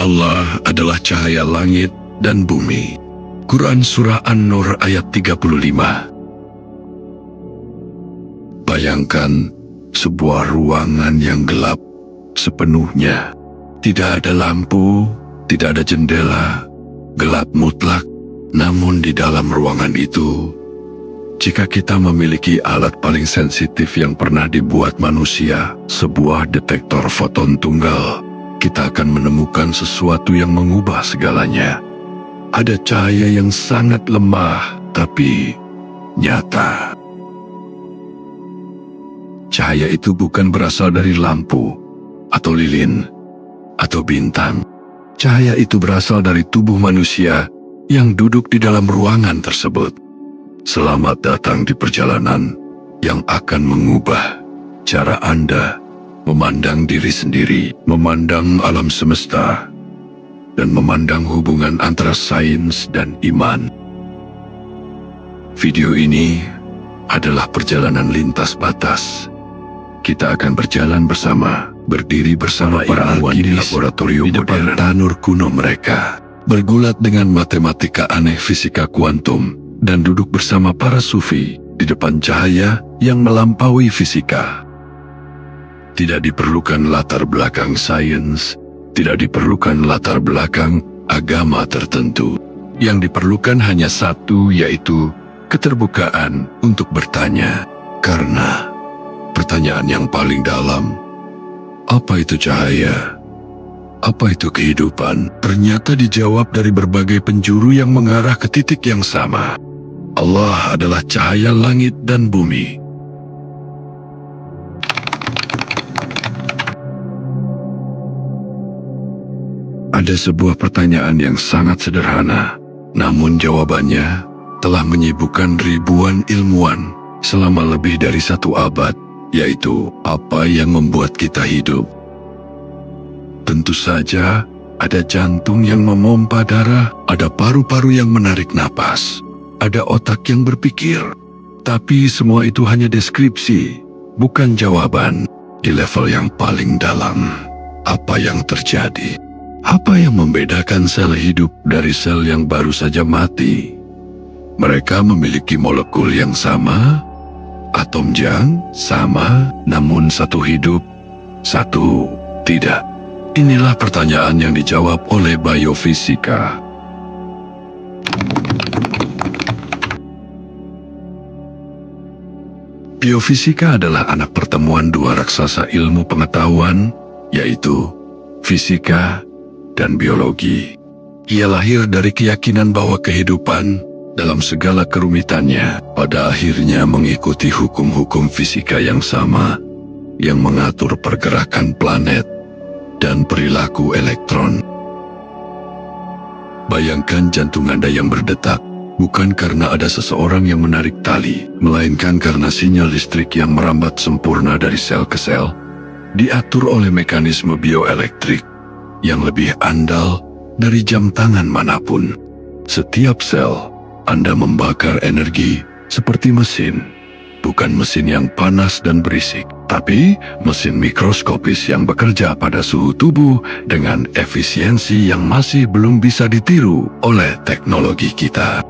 Allah adalah cahaya langit dan bumi. Quran Surah An-Nur ayat 35. Bayangkan sebuah ruangan yang gelap sepenuhnya. Tidak ada lampu, tidak ada jendela, gelap mutlak. Namun di dalam ruangan itu, jika kita memiliki alat paling sensitif yang pernah dibuat manusia, sebuah detektor foton tunggal, kita akan menemukan sesuatu yang mengubah segalanya. Ada cahaya yang sangat lemah, tapi nyata. Cahaya itu bukan berasal dari lampu, atau lilin, atau bintang. Cahaya itu berasal dari tubuh manusia yang duduk di dalam ruangan tersebut. Selamat datang di perjalanan yang akan mengubah cara Anda memandang diri sendiri, memandang alam semesta, dan memandang hubungan antara sains dan iman. Video ini adalah perjalanan lintas batas. Kita akan berjalan bersama, berdiri bersama para ilmuwan di laboratorium di depan tanur kuno mereka, bergulat dengan matematika aneh fisika kuantum, dan duduk bersama para sufi di depan cahaya yang melampaui fisika. Tidak diperlukan latar belakang sains, tidak diperlukan latar belakang agama tertentu. Yang diperlukan hanya satu, yaitu keterbukaan untuk bertanya. Karena pertanyaan yang paling dalam, apa itu cahaya? Apa itu kehidupan? Ternyata dijawab dari berbagai penjuru yang mengarah ke titik yang sama. Allah adalah cahaya langit dan bumi. Ada sebuah pertanyaan yang sangat sederhana, namun jawabannya telah menyibukkan ribuan ilmuwan selama lebih dari 1 abad, yaitu apa yang membuat kita hidup. Tentu saja, ada jantung yang memompa darah, ada paru-paru yang menarik napas, ada otak yang berpikir. Tapi semua itu hanya deskripsi, bukan jawaban. Di level yang paling dalam, apa yang terjadi? Apa yang membedakan sel hidup dari sel yang baru saja mati? Mereka memiliki molekul yang sama, atom yang sama, namun satu hidup, satu tidak. Inilah pertanyaan yang dijawab oleh biofisika. Biofisika adalah anak pertemuan dua raksasa ilmu pengetahuan, yaitu fisika dan biologi. Ia lahir dari keyakinan bahwa kehidupan dalam segala kerumitannya pada akhirnya mengikuti hukum-hukum fisika yang sama yang mengatur pergerakan planet dan perilaku elektron. Bayangkan jantung Anda yang berdetak, bukan karena ada seseorang yang menarik tali, melainkan karena sinyal listrik yang merambat sempurna dari sel ke sel, diatur oleh mekanisme bioelektrik yang lebih andal dari jam tangan manapun. Setiap sel Anda membakar energi seperti mesin, bukan mesin yang panas dan berisik, tapi mesin mikroskopis yang bekerja pada suhu tubuh dengan efisiensi yang masih belum bisa ditiru oleh teknologi kita.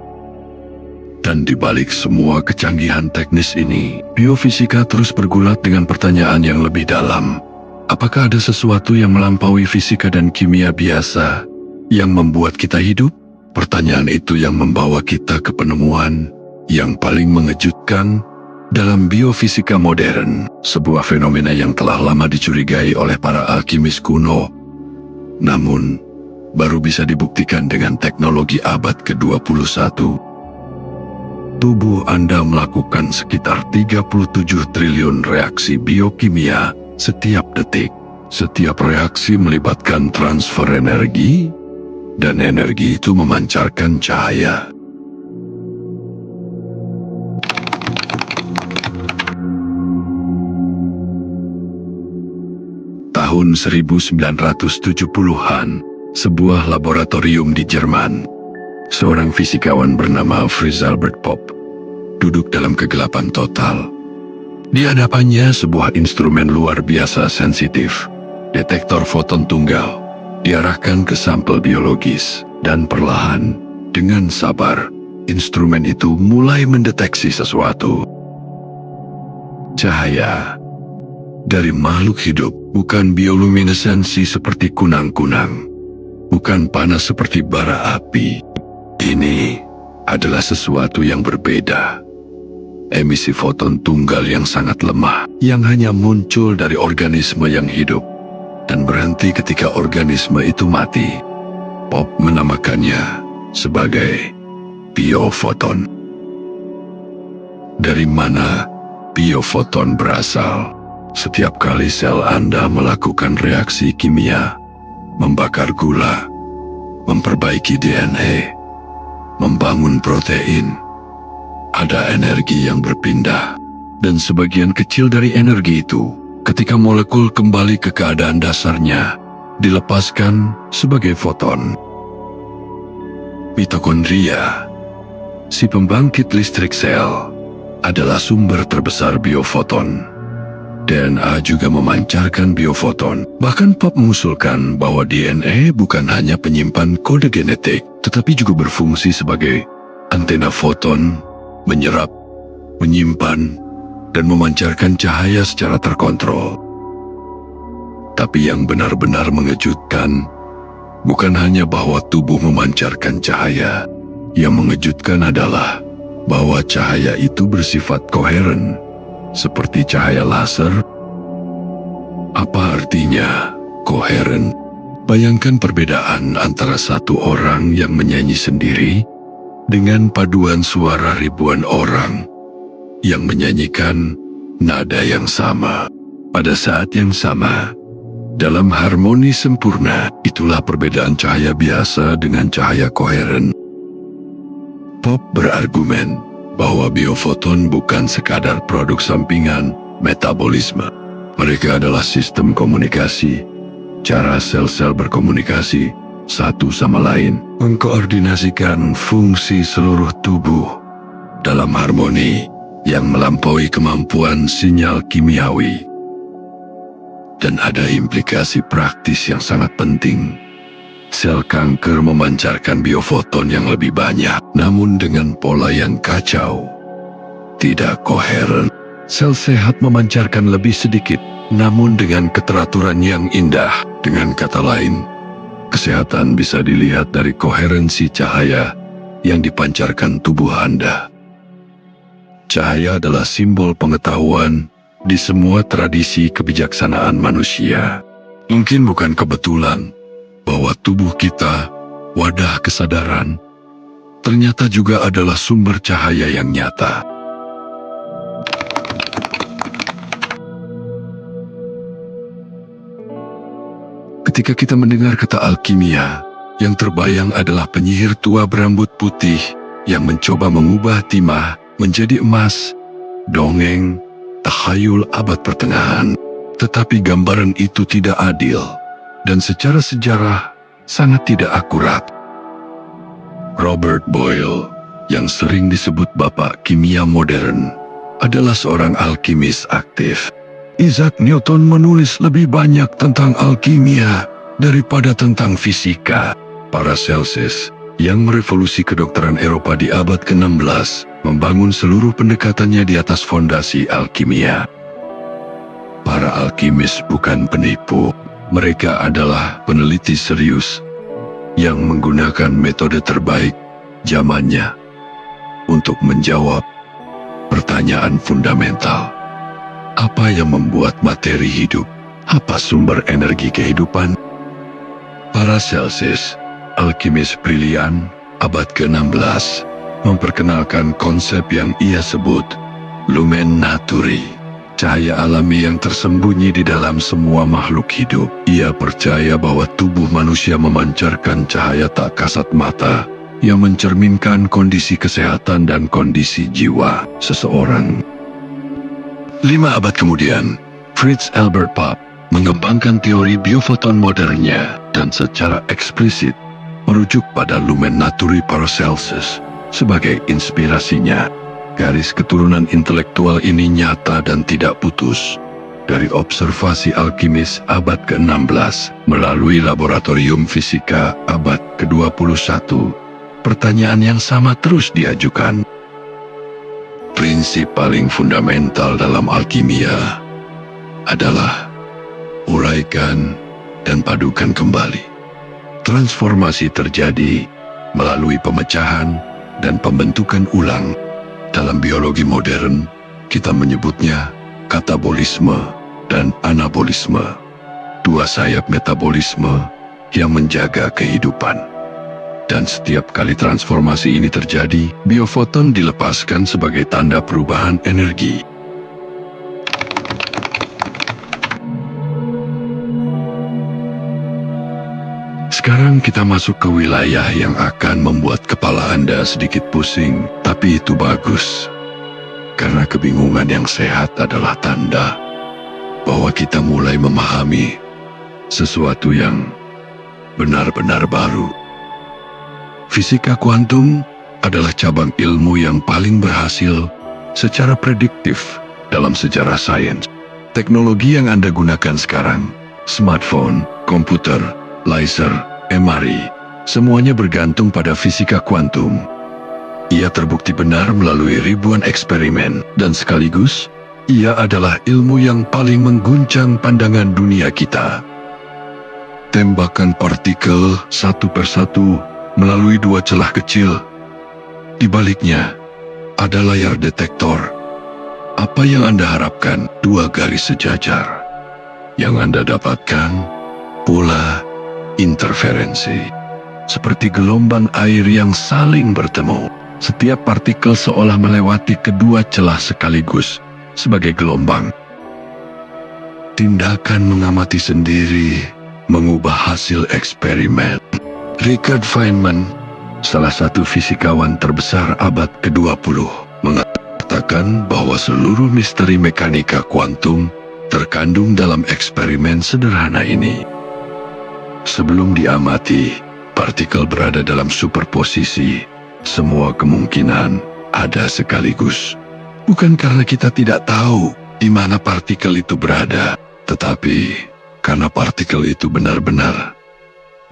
Dan di balik semua kecanggihan teknis ini, biofisika terus bergulat dengan pertanyaan yang lebih dalam. Apakah ada sesuatu yang melampaui fisika dan kimia biasa yang membuat kita hidup? Pertanyaan itu yang membawa kita ke penemuan yang paling mengejutkan dalam biofisika modern, sebuah fenomena yang telah lama dicurigai oleh para alkimis kuno, namun baru bisa dibuktikan dengan teknologi abad ke-21. Tubuh Anda melakukan sekitar 37 triliun reaksi biokimia setiap detik. Setiap reaksi melibatkan transfer energi, dan energi itu memancarkan cahaya. Tahun 1970-an, sebuah laboratorium di Jerman, seorang fisikawan bernama Fritz Albert Popp duduk dalam kegelapan total. Di hadapannya sebuah instrumen luar biasa sensitif, detektor foton tunggal, diarahkan ke sampel biologis, dan perlahan, dengan sabar, instrumen itu mulai mendeteksi sesuatu. Cahaya dari makhluk hidup bukan bioluminesensi seperti kunang-kunang, bukan panas seperti bara api. Ini adalah sesuatu yang berbeda. Emisi foton tunggal yang sangat lemah, yang hanya muncul dari organisme yang hidup, dan berhenti ketika organisme itu mati. Pop menamakannya sebagai biofoton. Dari mana biofoton berasal? Setiap kali sel Anda melakukan reaksi kimia, membakar gula, memperbaiki DNA, membangun protein, ada energi yang berpindah. Dan sebagian kecil dari energi itu, ketika molekul kembali ke keadaan dasarnya, dilepaskan sebagai foton. Mitokondria, si pembangkit listrik sel, adalah sumber terbesar biofoton. DNA juga memancarkan biofoton. Bahkan Pop mengusulkan bahwa DNA bukan hanya penyimpan kode genetik, tetapi juga berfungsi sebagai antena foton, menyerap, menyimpan, dan memancarkan cahaya secara terkontrol. Tapi yang benar-benar mengejutkan, bukan hanya bahwa tubuh memancarkan cahaya. Yang mengejutkan adalah bahwa cahaya itu bersifat koheren, seperti cahaya laser. Apa artinya koheren? Bayangkan perbedaan antara satu orang yang menyanyi sendiri dengan paduan suara ribuan orang yang menyanyikan nada yang sama pada saat yang sama, dalam harmoni sempurna. Itulah perbedaan cahaya biasa dengan cahaya koheren. Pop berargumen bahwa biofoton bukan sekadar produk sampingan metabolisme. Mereka adalah sistem komunikasi, cara sel-sel berkomunikasi satu sama lain, mengkoordinasikan fungsi seluruh tubuh dalam harmoni yang melampaui kemampuan sinyal kimiawi. Dan ada implikasi praktis yang sangat penting. Sel kanker memancarkan biofoton yang lebih banyak, namun dengan pola yang kacau, tidak koheren. Sel sehat memancarkan lebih sedikit, namun dengan keteraturan yang indah. Dengan kata lain, kesehatan bisa dilihat dari koherensi cahaya yang dipancarkan tubuh Anda. Cahaya adalah simbol pengetahuan di semua tradisi kebijaksanaan manusia. Mungkin bukan kebetulan bahwa tubuh kita, wadah kesadaran, ternyata juga adalah sumber cahaya yang nyata. Ketika kita mendengar kata alkimia, yang terbayang adalah penyihir tua berambut putih yang mencoba mengubah timah menjadi emas, dongeng, tahayul abad pertengahan. Tetapi gambaran itu tidak adil, dan secara sejarah sangat tidak akurat. Robert Boyle, yang sering disebut bapak kimia modern, adalah seorang alkimis aktif. Isaac Newton menulis lebih banyak tentang alkimia daripada tentang fisika. Paracelsus, yang merevolusi kedokteran Eropa di abad ke-16, membangun seluruh pendekatannya di atas fondasi alkimia. Para alkimis bukan penipu. Mereka adalah peneliti serius yang menggunakan metode terbaik zamannya untuk menjawab pertanyaan fundamental. Apa yang membuat materi hidup? Apa sumber energi kehidupan? Paracelsus, alkimis brilian abad ke-16, memperkenalkan konsep yang ia sebut lumen naturae, cahaya alami yang tersembunyi di dalam semua makhluk hidup. Ia percaya bahwa tubuh manusia memancarkan cahaya tak kasat mata yang mencerminkan kondisi kesehatan dan kondisi jiwa seseorang. 5 abad kemudian, Fritz Albert Pop mengembangkan teori biofoton modernnya dan secara eksplisit merujuk pada lumen naturae Paracelsus sebagai inspirasinya. Garis keturunan intelektual ini nyata dan tidak putus, dari observasi alkimis abad ke-16 melalui laboratorium fisika abad ke-21, pertanyaan yang sama terus diajukan. Prinsip paling fundamental dalam alkimia adalah uraikan dan padukan kembali. Transformasi terjadi melalui pemecahan dan pembentukan ulang. Dalam biologi modern, kita menyebutnya katabolisme dan anabolisme, dua sayap metabolisme yang menjaga kehidupan. Dan setiap kali transformasi ini terjadi, biofoton dilepaskan sebagai tanda perubahan energi. Sekarang kita masuk ke wilayah yang akan membuat kepala Anda sedikit pusing, tapi itu bagus. Karena kebingungan yang sehat adalah tanda bahwa kita mulai memahami sesuatu yang benar-benar baru. Fisika kuantum adalah cabang ilmu yang paling berhasil secara prediktif dalam sejarah sains. Teknologi yang Anda gunakan sekarang, smartphone, komputer, laser, MRI, semuanya bergantung pada fisika kuantum. Ia terbukti benar melalui ribuan eksperimen, dan sekaligus, ia adalah ilmu yang paling mengguncang pandangan dunia kita. Tembakan partikel satu persatu melalui dua celah kecil. Di baliknya, ada layar detektor. Apa yang Anda harapkan? Dua garis sejajar. Yang Anda dapatkan, pola interferensi. Seperti gelombang air yang saling bertemu. Setiap partikel seolah melewati kedua celah sekaligus sebagai gelombang. Tindakan mengamati sendiri mengubah hasil eksperimen. Richard Feynman, salah satu fisikawan terbesar abad ke-20, mengatakan bahwa seluruh misteri mekanika kuantum terkandung dalam eksperimen sederhana ini. Sebelum diamati, partikel berada dalam superposisi. Semua kemungkinan ada sekaligus. Bukan karena kita tidak tahu di mana partikel itu berada, tetapi karena partikel itu benar-benar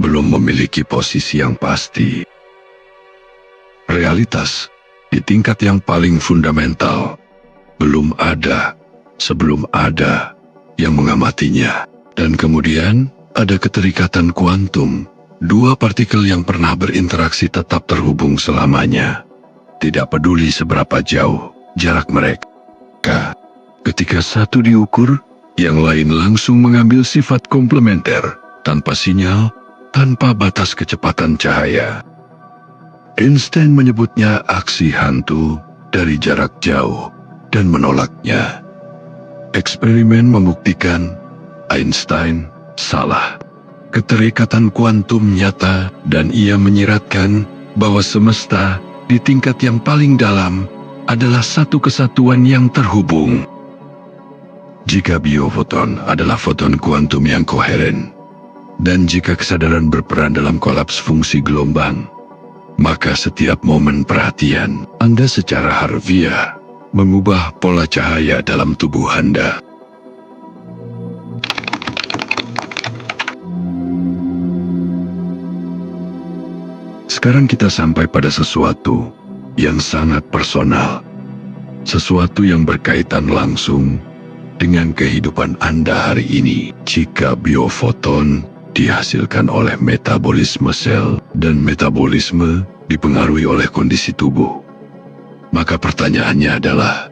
belum memiliki posisi yang pasti. Realitas di tingkat yang paling fundamental belum ada sebelum ada yang mengamatinya. Dan kemudian ada keterikatan kuantum. Dua partikel yang pernah berinteraksi tetap terhubung selamanya. Tidak peduli seberapa jauh jarak mereka. Ketika satu diukur, yang lain langsung mengambil sifat komplementer, tanpa sinyal, tanpa batas kecepatan cahaya. Einstein menyebutnya aksi hantu dari jarak jauh dan menolaknya. Eksperimen membuktikan Einstein salah. Keterikatan kuantum nyata, dan ia menyiratkan bahwa semesta di tingkat yang paling dalam adalah satu kesatuan yang terhubung. Jika biofoton adalah foton kuantum yang koheren, dan jika kesadaran berperan dalam kolaps fungsi gelombang, maka setiap momen perhatian Anda secara harfiah mengubah pola cahaya dalam tubuh Anda. Sekarang kita sampai pada sesuatu yang sangat personal. Sesuatu yang berkaitan langsung dengan kehidupan Anda hari ini. Jika biofoton dihasilkan oleh metabolisme sel dan metabolisme dipengaruhi oleh kondisi tubuh, maka pertanyaannya adalah,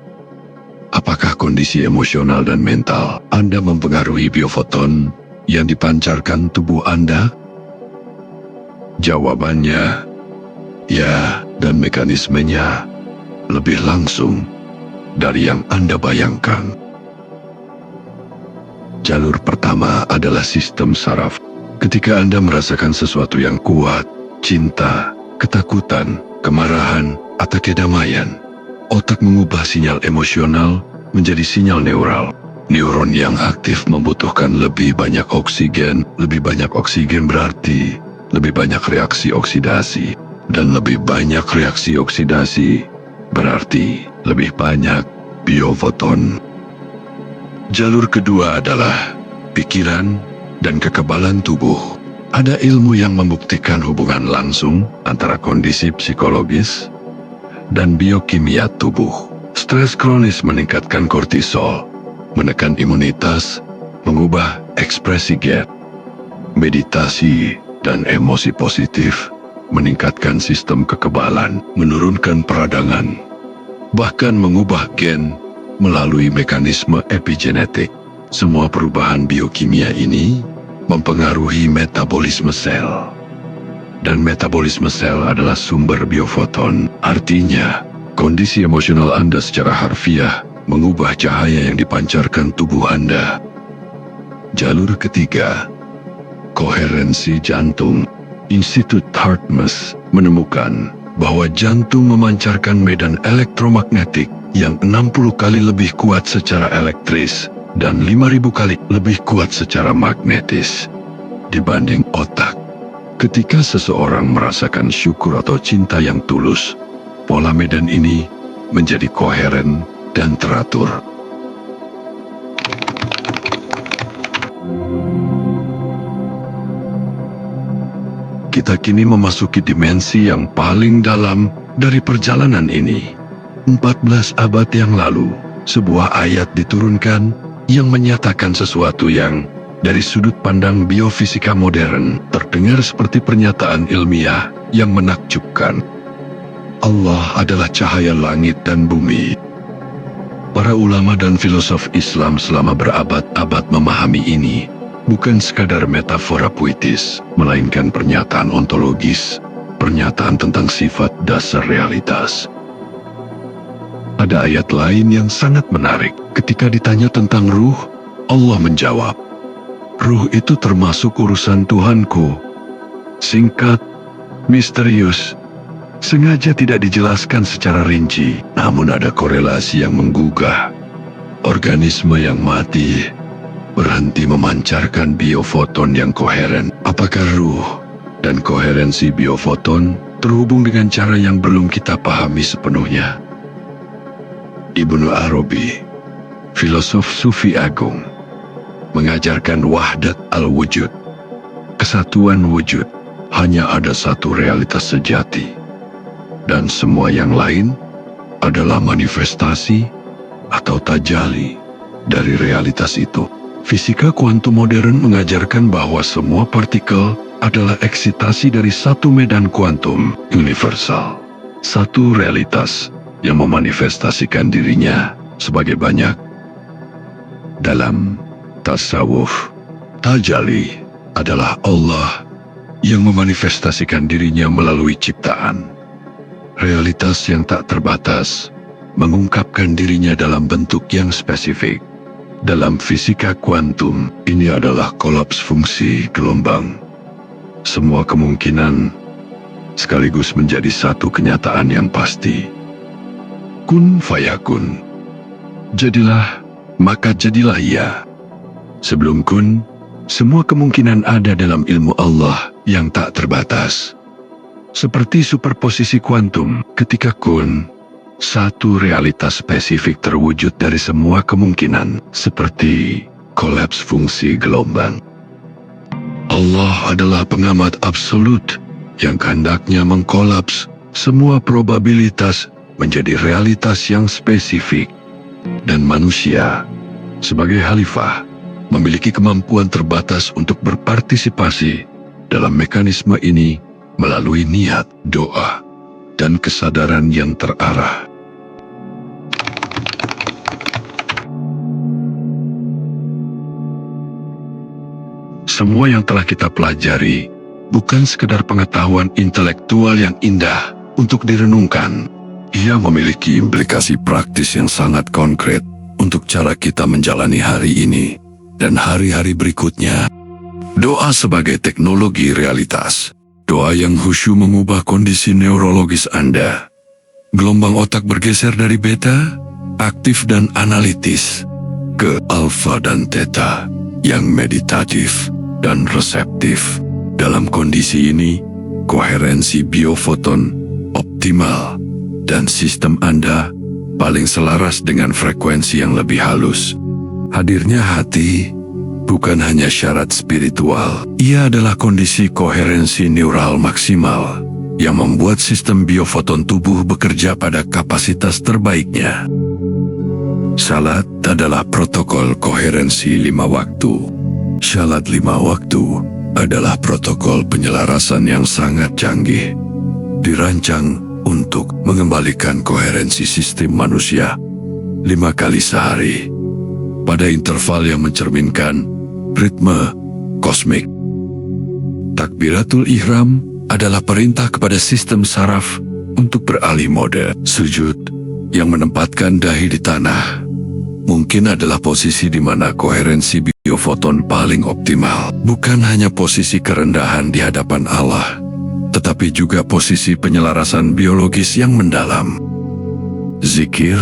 apakah kondisi emosional dan mental Anda mempengaruhi biofoton yang dipancarkan tubuh Anda? Jawabannya, ya, dan mekanismenya lebih langsung dari yang Anda bayangkan. Jalur pertama adalah sistem saraf. Ketika Anda merasakan sesuatu yang kuat, cinta, ketakutan, kemarahan, atau kedamaian, otak mengubah sinyal emosional menjadi sinyal neural. Neuron yang aktif membutuhkan lebih banyak oksigen. Lebih banyak oksigen berarti lebih banyak reaksi oksidasi, dan lebih banyak reaksi oksidasi berarti lebih banyak biofoton. Jalur kedua adalah pikiran dan kekebalan tubuh. Ada ilmu yang membuktikan hubungan langsung antara kondisi psikologis dan biokimia tubuh. Stres kronis meningkatkan kortisol, menekan imunitas, mengubah ekspresi GET. Meditasi dan emosi positif meningkatkan sistem kekebalan, menurunkan peradangan, bahkan mengubah gen melalui mekanisme epigenetik. Semua perubahan biokimia ini mempengaruhi metabolisme sel. Dan metabolisme sel adalah sumber biofoton. Artinya, kondisi emosional Anda secara harfiah mengubah cahaya yang dipancarkan tubuh Anda. Jalur ketiga, koherensi jantung. Institut Hartmus menemukan bahwa jantung memancarkan medan elektromagnetik yang 60 kali lebih kuat secara elektris dan 5.000 kali lebih kuat secara magnetis dibanding otak. Ketika seseorang merasakan syukur atau cinta yang tulus, pola medan ini menjadi koheren dan teratur. Kita kini memasuki dimensi yang paling dalam dari perjalanan ini. 14 abad yang lalu, sebuah ayat diturunkan yang menyatakan sesuatu yang, dari sudut pandang biofisika modern, terdengar seperti pernyataan ilmiah yang menakjubkan. Allah adalah cahaya langit dan bumi. Para ulama dan filosof Islam selama berabad-abad memahami ini, bukan sekadar metafora puitis, melainkan pernyataan ontologis, pernyataan tentang sifat dasar realitas. Ada ayat lain yang sangat menarik. Ketika ditanya tentang ruh, Allah menjawab, "Ruh itu termasuk urusan Tuhanku." Singkat, misterius, sengaja tidak dijelaskan secara rinci, namun ada korelasi yang menggugah. Organisme yang mati berhenti memancarkan biofoton yang koheren. Apakah ruh dan koherensi biofoton terhubung dengan cara yang belum kita pahami sepenuhnya? Ibnu Arabi, filosof Sufi agung, mengajarkan wahdat al-wujud, kesatuan wujud. Hanya ada satu realitas sejati, dan semua yang lain adalah manifestasi atau tajali dari realitas itu. Fisika kuantum modern mengajarkan bahwa semua partikel adalah eksitasi dari satu medan kuantum universal, satu realitas yang memanifestasikan dirinya sebagai banyak. Dalam tasawuf, tajali adalah Allah yang memanifestasikan dirinya melalui ciptaan. Realitas yang tak terbatas mengungkapkan dirinya dalam bentuk yang spesifik. Dalam fisika kuantum, ini adalah kolaps fungsi gelombang. Semua kemungkinan sekaligus menjadi satu kenyataan yang pasti. Kun fayakun. Jadilah, maka jadilah ia. Sebelum kun, semua kemungkinan ada dalam ilmu Allah yang tak terbatas. Seperti superposisi kuantum, ketika kun, satu realitas spesifik terwujud dari semua kemungkinan, seperti kolaps fungsi gelombang. Allah adalah pengamat absolut yang kehendaknya mengkolaps semua probabilitas menjadi realitas yang spesifik, dan manusia sebagai khalifah memiliki kemampuan terbatas untuk berpartisipasi dalam mekanisme ini melalui niat, doa, dan kesadaran yang terarah. Semua yang telah kita pelajari bukan sekedar pengetahuan intelektual yang indah untuk direnungkan. Ia memiliki implikasi praktis yang sangat konkret untuk cara kita menjalani hari ini dan hari-hari berikutnya. Doa sebagai teknologi realitas. Doa yang khusyuk mengubah kondisi neurologis Anda. Gelombang otak bergeser dari beta, aktif dan analitis, ke alfa dan theta, yang meditatif dan reseptif. Dalam kondisi ini, koherensi biofoton optimal dan sistem Anda paling selaras dengan frekuensi yang lebih halus. Hadirnya hati bukan hanya syarat spiritual, ia adalah kondisi koherensi neural maksimal yang membuat sistem biofoton tubuh bekerja pada kapasitas terbaiknya. Salat adalah protokol koherensi 5 waktu. Salat 5 waktu adalah protokol penyelarasan yang sangat canggih, dirancang untuk mengembalikan koherensi sistem manusia 5 kali sehari, pada interval yang mencerminkan ritme kosmik. Takbiratul ihram adalah perintah kepada sistem saraf untuk beralih mode. Sujud yang menempatkan dahi di tanah mungkin adalah posisi di mana koherensi biofoton paling optimal. Bukan hanya posisi kerendahan di hadapan Allah, tetapi juga posisi penyelarasan biologis yang mendalam. Zikir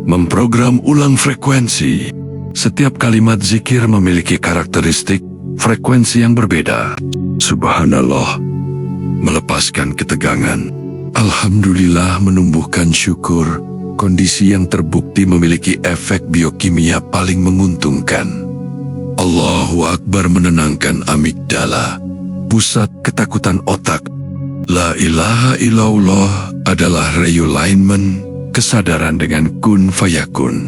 memprogram ulang frekuensi. Setiap kalimat zikir memiliki karakteristik frekuensi yang berbeda. Subhanallah melepaskan ketegangan. Alhamdulillah menumbuhkan syukur. Kondisi yang terbukti memiliki efek biokimia paling menguntungkan. Allahu Akbar menenangkan amigdala, pusat ketakutan otak. La ilaha illallah adalah realignment kesadaran dengan kun fayakun.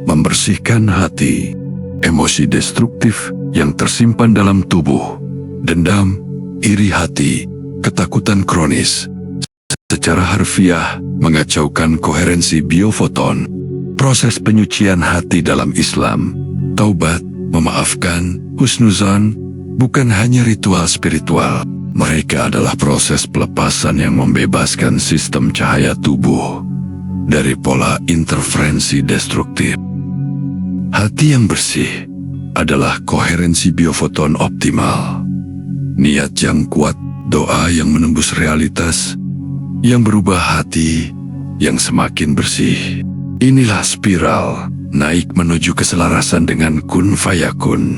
Membersihkan hati, emosi destruktif yang tersimpan dalam tubuh, dendam, iri hati, ketakutan kronis, secara harfiah mengacaukan koherensi biofoton. Proses penyucian hati dalam Islam, taubat, memaafkan, husnuzan, bukan hanya ritual spiritual. Mereka adalah proses pelepasan yang membebaskan sistem cahaya tubuh dari pola interferensi destruktif. Hati yang bersih adalah koherensi biofoton optimal. Niat yang kuat, doa yang menembus realitas, yang berubah hati yang semakin bersih. Inilah spiral naik menuju keselarasan dengan kun fayakun.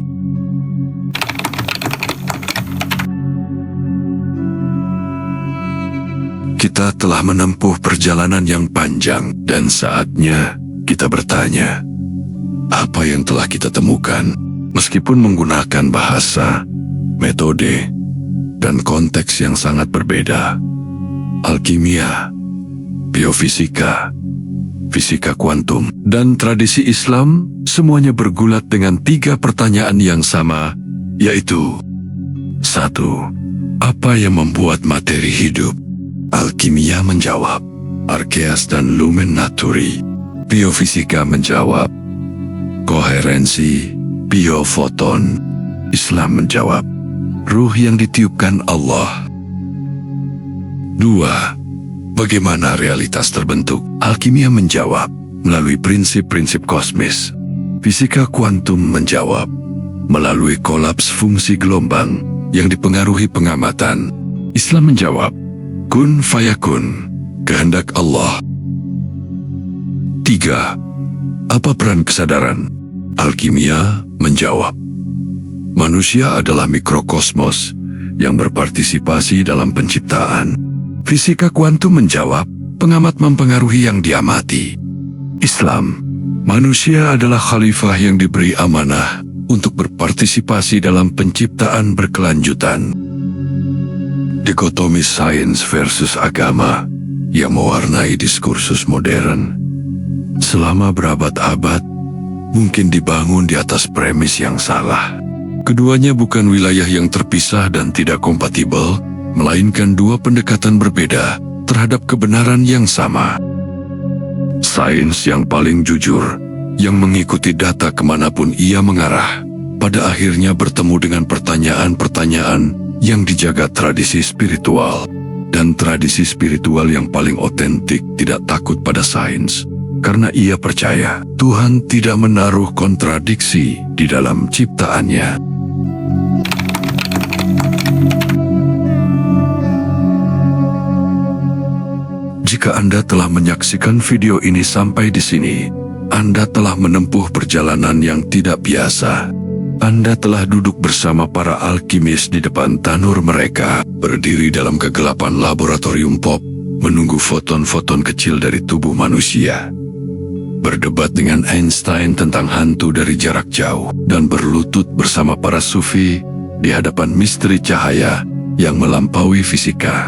Kita telah menempuh perjalanan yang panjang dan saatnya kita bertanya, apa yang telah kita temukan? Meskipun menggunakan bahasa, metode, dan konteks yang sangat berbeda. Alkimia, biofisika, fisika kuantum, dan tradisi Islam semuanya bergulat dengan 3 pertanyaan yang sama, yaitu 1. Apa yang membuat materi hidup? Alkimia menjawab, Arkeas dan Lumen Naturi. Biofisika menjawab, koherensi biofoton. Islam menjawab, ruh yang ditiupkan Allah. 2. Bagaimana realitas terbentuk? Alkimia menjawab, melalui prinsip-prinsip kosmis. Fisika kuantum menjawab, melalui kolaps fungsi gelombang yang dipengaruhi pengamatan. Islam menjawab, kun fayakun, kehendak Allah. 3. Apa peran kesadaran? Alkimia menjawab, manusia adalah mikrokosmos yang berpartisipasi dalam penciptaan. Fisika kuantum menjawab, pengamat mempengaruhi yang diamati. Islam, manusia adalah khalifah yang diberi amanah untuk berpartisipasi dalam penciptaan berkelanjutan. Dikotomi sains versus agama yang mewarnai diskursus modern selama berabad-abad mungkin dibangun di atas premis yang salah. Keduanya bukan wilayah yang terpisah dan tidak kompatibel, melainkan 2 pendekatan berbeda terhadap kebenaran yang sama. Sains yang paling jujur, yang mengikuti data kemanapun ia mengarah, pada akhirnya bertemu dengan pertanyaan-pertanyaan yang dijaga tradisi spiritual. Dan tradisi spiritual yang paling otentik tidak takut pada sains, karena ia percaya Tuhan tidak menaruh kontradiksi di dalam ciptaannya. Jika Anda telah menyaksikan video ini sampai di sini, Anda telah menempuh perjalanan yang tidak biasa. Anda telah duduk bersama para alkimis di depan tanur mereka, berdiri dalam kegelapan laboratorium pop, menunggu foton-foton kecil dari tubuh manusia. berdebat dengan Einstein tentang hantu dari jarak jauh, dan berlutut bersama para sufi di hadapan misteri cahaya yang melampaui fisika.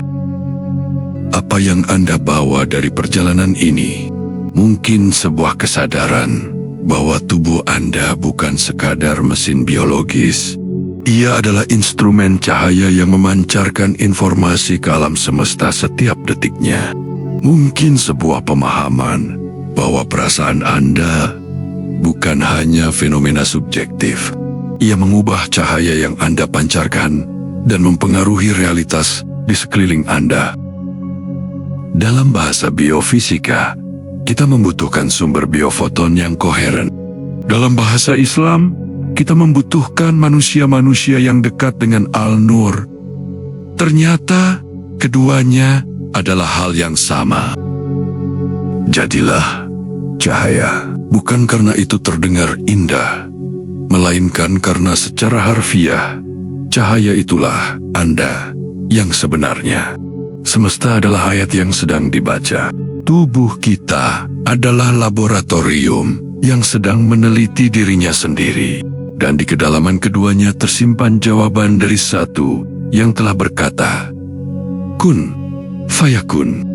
Apa yang Anda bawa dari perjalanan ini mungkin sebuah kesadaran bahwa tubuh Anda bukan sekadar mesin biologis. Ia adalah instrumen cahaya yang memancarkan informasi ke alam semesta setiap detiknya. Mungkin sebuah pemahaman bahwa perasaan Anda bukan hanya fenomena subjektif. Ia mengubah cahaya yang Anda pancarkan dan mempengaruhi realitas di sekeliling Anda. Dalam bahasa biofisika, kita membutuhkan sumber biofoton yang koheren. Dalam bahasa Islam, kita membutuhkan manusia-manusia yang dekat dengan Al-Nur. Ternyata, keduanya adalah hal yang sama. Jadilah cahaya, bukan karena itu terdengar indah, melainkan karena secara harfiah, cahaya itulah Anda yang sebenarnya. Semesta adalah ayat yang sedang dibaca. Tubuh kita adalah laboratorium yang sedang meneliti dirinya sendiri. Dan di kedalaman keduanya tersimpan jawaban dari satu yang telah berkata, Kun Fayakun.